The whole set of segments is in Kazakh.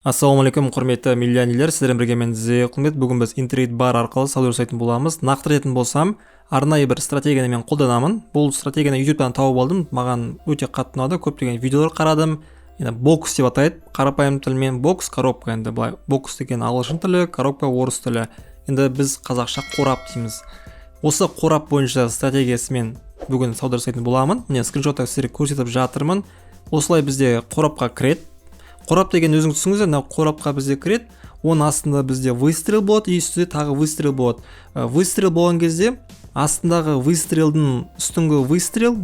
Ассалаумағалейкум құрметті миллионерлер, сіздермен бірге мен Зеқылмет. Бүгін біз интрейд бар арқылы сауда жасайтын боламыз. Нақты айтатын болсам, арнайы бір стратегияны мен қолданамын. Бұл стратегияны ютубтан тауып алдым. Маған өте қатты ұнады. Көптеген видеолар қарадым. Енді бокс деп атайды. Қарапайым тілмен бокс, коробка. Енді былай бокс деген ағылшын тілі, коробка орыс тілі. Енді біз қазақша қорап дейміз. Осы қорап бойынша стратегиясымен бүгін сауда жасайтын боламын. Міне скриншотта сіздерге көрсетіп жатырмын. Осылай бізде қорапқа кіреді. Қорап деген өзіңіз түсіңіздер, мына қорапқа бізде кіреді. Оның астында бізде выстрел болады, и үстінде тағы выстрел болады. Выстрел болған кезде астындағы выстрелдің үстіңгі выстрел,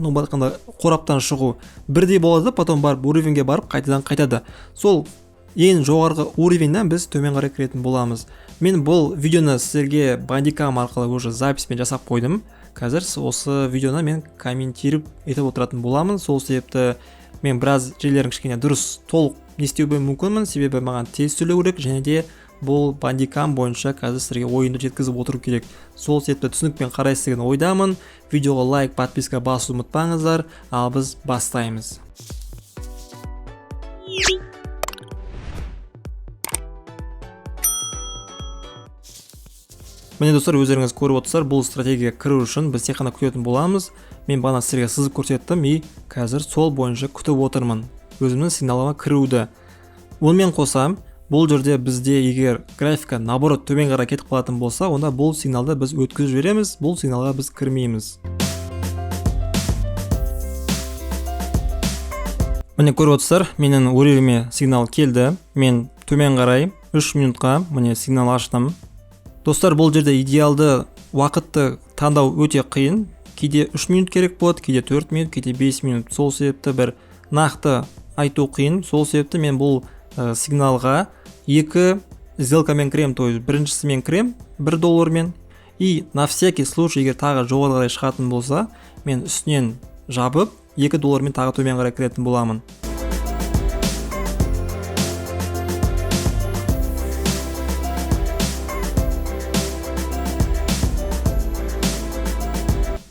қораптан шығу бірдей болады, потом барып уровеньге барып қайтадан қайтады. Сол ең жоғарғы уровеньнен біз төмен қарай кіретін боламыз. Мен бұл видеоны сіздерге бандикам арқылы уже записпен жасап қойдым. Қазір осы видеоны мен комментиріп етіп отыратын боламын. Сол себепті мен біраз жерлерін кішкене дұрыс толық не істеуге мүмкінмін, себебі маған тез сөйлеу керек, және де бұл бандикам бойынша қазір сіздерге ойынды жеткізіп отыру керек. Сол себепті түсінікпен қарайсыз деген ойдамын. Видеоға лайк, подписка басуды ұмытпаңыздар, ал біз бастаймыз. Міне достар, өздеріңіз көріп отырсыздар, бұл стратегияға кіру үшін біз тек қана күтетін боламыз. Мен бағана сіздерге сызып көрсеттім, и қазір сол бойынша күтіп отырмын өзімнің сигналыма кіруді. Онымен қоса, бұл жерде бізде егер графика наоборот төмен қарай кетіп қалатын болса, онда бұл сигналды біз өткізіп жібереміз, бұл сигналға біз кірмейміз. Міне көріп отырсыздар, менің уровеніме сигнал келді. Мен төмен қарай 3 минутқа міне сигнал аштым. Достар, бұл жерде идеалды уақытты таңдау өте қиын. Кейде 3 минут керек болады, кейде 4 минут, кейде 5 минут. Сол себепті бір нақты айту қиын. Сол себепті мен бұл сигналға 2 сделкамен кірем, то есть біріншісімен кірем $1, и на всякий случай, егер тағы жоғары қарай шығатын болса, мен үстінен жабып $2 тағы төмен қарай кіретін боламын.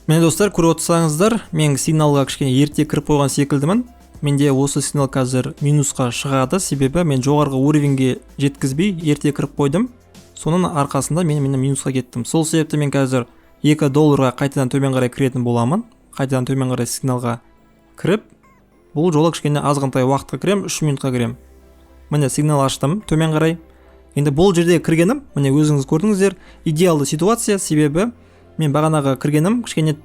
Мен достар, көріп отырсаңыздар, мен сигналға кішкене ерте кіріп қойған секілдімін. Менде осы сигнал қазір минусқа шығады, себебі мен жоғарғы уровеньге жеткізбей ерте кіріп қойдым. Соның арқасында мен минусқа кеттім. Сол себепті мен қазір $2 қайтадан төмен қарай кіретін боламын. Қайтадан төмен қарай сигналға кіріп, бұл жолы кішкене азғантай уақытқа кірем, 3 минутқа кірем. Міне сигнал аштым төмен қарай. Енді бұл жерде кіргенім, міне өзіңіз көрдіңіздер, идеалды ситуация, себебі мен бағанағы кіргенім кішкене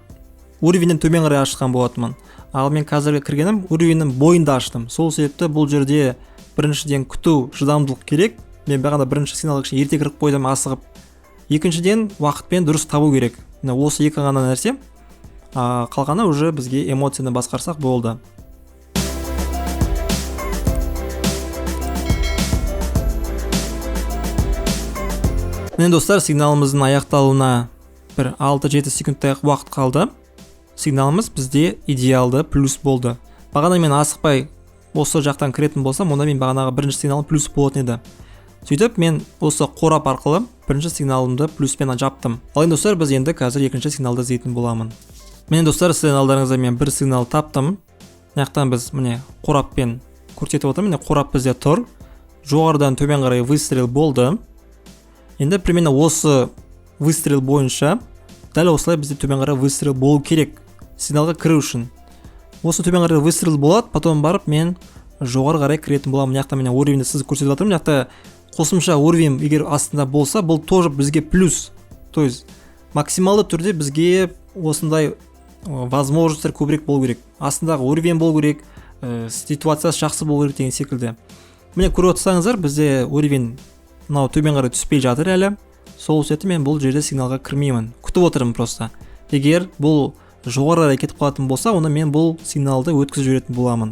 уровеньнен төмен қарай ашқан болатынмын. Ал мен қазіргі кіргенім уровеньнің бойында аштым. Сол себепті бұл жерде біріншіден күту шыдамдылық керек. Мен бағана бірінші сигналға кішкене ерте кіріп қойдым, асығып. Екіншіден уақытпен дұрыс табу керек. Осы екі ғана нәрсе. Қалғаны уже бізге эмоцияны басқарсақ болды. Міне достар, сигналымыздың аяқталуына бір 6-7 секундтай уақыт қалды. Сигналымыз бізде идеалды плюс болды. Бағана мен асықпай осы жақтан кіретін болсам, онда мен бағанаға бірінші сигналым плюс болатын еді. Сөйтіп мен осы қорап арқылы бірінші сигналымды плюспен жаптым. Ал енді достар, біз енді қазір екінші сигналды іздейтін боламын. Міне достар, сіздердің алдарыңызда мен бір сигнал таптым. Мынаяқтан біз міне қораппен көрсетіп отырмын. Міне қорап бізде тұр. Жоғарыдан төмен қарай выстрел болды. Енді примерно осы выстрел бойынша дәл осылай бізде төмен қарай выстрел болу керек сигналға кіру үшін. Осы төмен қарай выстрел болады, потом барып мен жоғары қарай кіретін боламын. Мына жақта мен уровеньді сіз көрсетіп жатырмын. Мына жақта қосымша уровень егер астында болса, бұл тоже бізге плюс. То есть максималды түрде бізге осындай возможностьтер көбірек болу керек. Астындағы уровень болу керек, ситуациясы жақсы болу керек деген секілді. Міне көріп отырсаңыздар, бізде уровень мынау төмен қарай түспей жатыр әлі. Сол себепті мен бұл жерде сигналға кірмеймін. Күтіп отырмын просто. Егер бұл жоғары қарай кетіп қалатын болса, онда мен бұл сигналды өткізіп жіберетін боламын.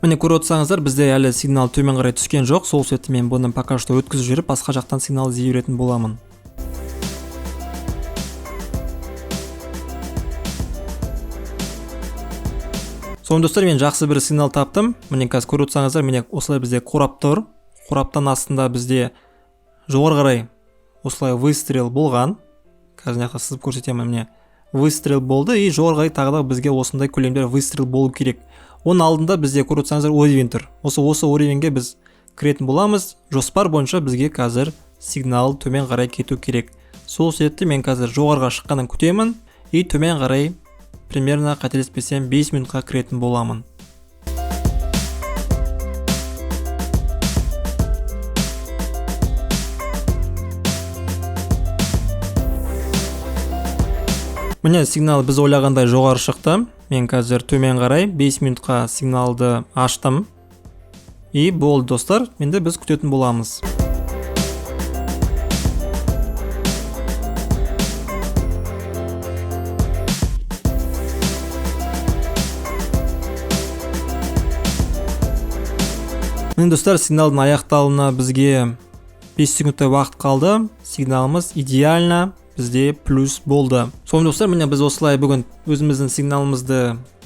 Міне көріп отырсаңыздар, бізде әлі сигнал төмен қарай түскен жоқ. Сол себепті мен бұны пока что өткізіп жіберіп, басқа жақтан сигнал іздей беретін боламын. Сонымен достар, мен жақсы бір сигнал таптым. Міне қазір көріп отырсаңыздар, міне осылай бізде қорап тұр. Қораптан астында бізде жоғары қарай осылай выстрел болған. Қазір жаққа сызып көрсетемін. Міне выстрел болды, и жоғары қарай тағы да бізге осындай көлемдер выстрел болу керек. Оның алдында бізде көріп отырсаңыздар уровень тұр. Осы уровеньге біз кіретін боламыз. Жоспар бойынша бізге қазір сигнал төмен қарай кету керек. Сол себепті мен қазір жоғарға шыққанын күтемін и төмен қарай примерно қателеспесем 5 минутқа кіретін боламын. Міне сигнал біз ойлағандай жоғары шықты. Мен қазір төмен қарай 5 минутқа сигналды аштым. И болды достар, енді біз күтетін боламыз. Міне достар, сигналдың аяқталуына бізге 5 секундтай уақыт қалды. Сигналымыз идеально бізде плюс болды. Сонымен достар, міне біз осылай бүгін өзіміздің сигналымызды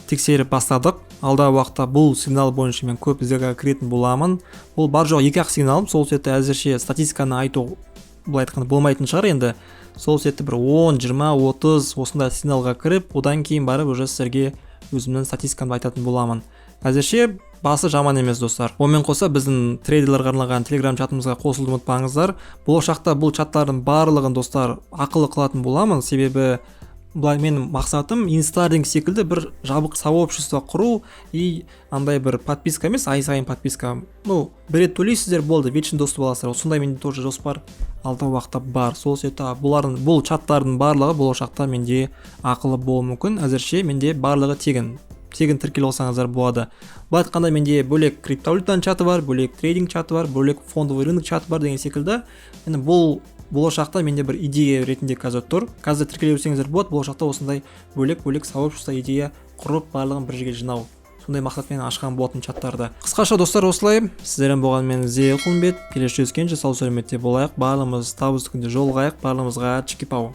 тексеріп бастадық. Алдағы уақытта бұл сигнал бойынша мен көп іздеуге кіретін боламын. Бұл бар жоқ 2-ақ сигналым, сол себепті әзірше статистиканы айту былай айтқанда болмайтын шығар енді. Сол себепті бір 10, 20, 30 осындай сигналға кіріп, одан кейін барып уже сіздерге өзімнің статистикамды айтатын боламын. Әзірше басы жаман емес достар. Онымен қоса біздің трейдерлерге арналған телеграм чатымызға қосылуды ұмытпаңыздар. Болашақта бұл чаттардың барлығын достар ақылы қылатын боламын, себебі былай менің мақсатым инстардинг секілді бір жабық сообщество құру и андай бір подписка емес, ай сайын подписка. Бір рет төлейсіздер болды, вечный доступ аласыздар. Сондай менде тоже жоспар алдағы уақытта бар. Сол себепті бұл чаттардың барлығы болашақта менде ақылы болуы мүмкін. Әзірше менде барлығы тегін тіркеле алсаңыздар болады. Бұл айтқанда менде бөлек криптовалютаның чаты бар, бөлек трейдинг чаты бар, бөлек фондовый рынок чаты бар деген секілді. Енді бұл болашақта менде бір идея ретінде қазір тұр. Қазір тіркеле берсеңіздер болады, болашақта осындай бөлек сообщество идея құрып барлығын бір жерге жинау. Сондай мақсатпен ашқан болатын чаттарды. Қысқаша достар осылай. Сіздермен болған мен Зейл Құлымбет. Келесі жүзгенше сау сәлеметте болайық. Барлығымыз табысты күнде жолығайық. Барлығымызға чики-пау.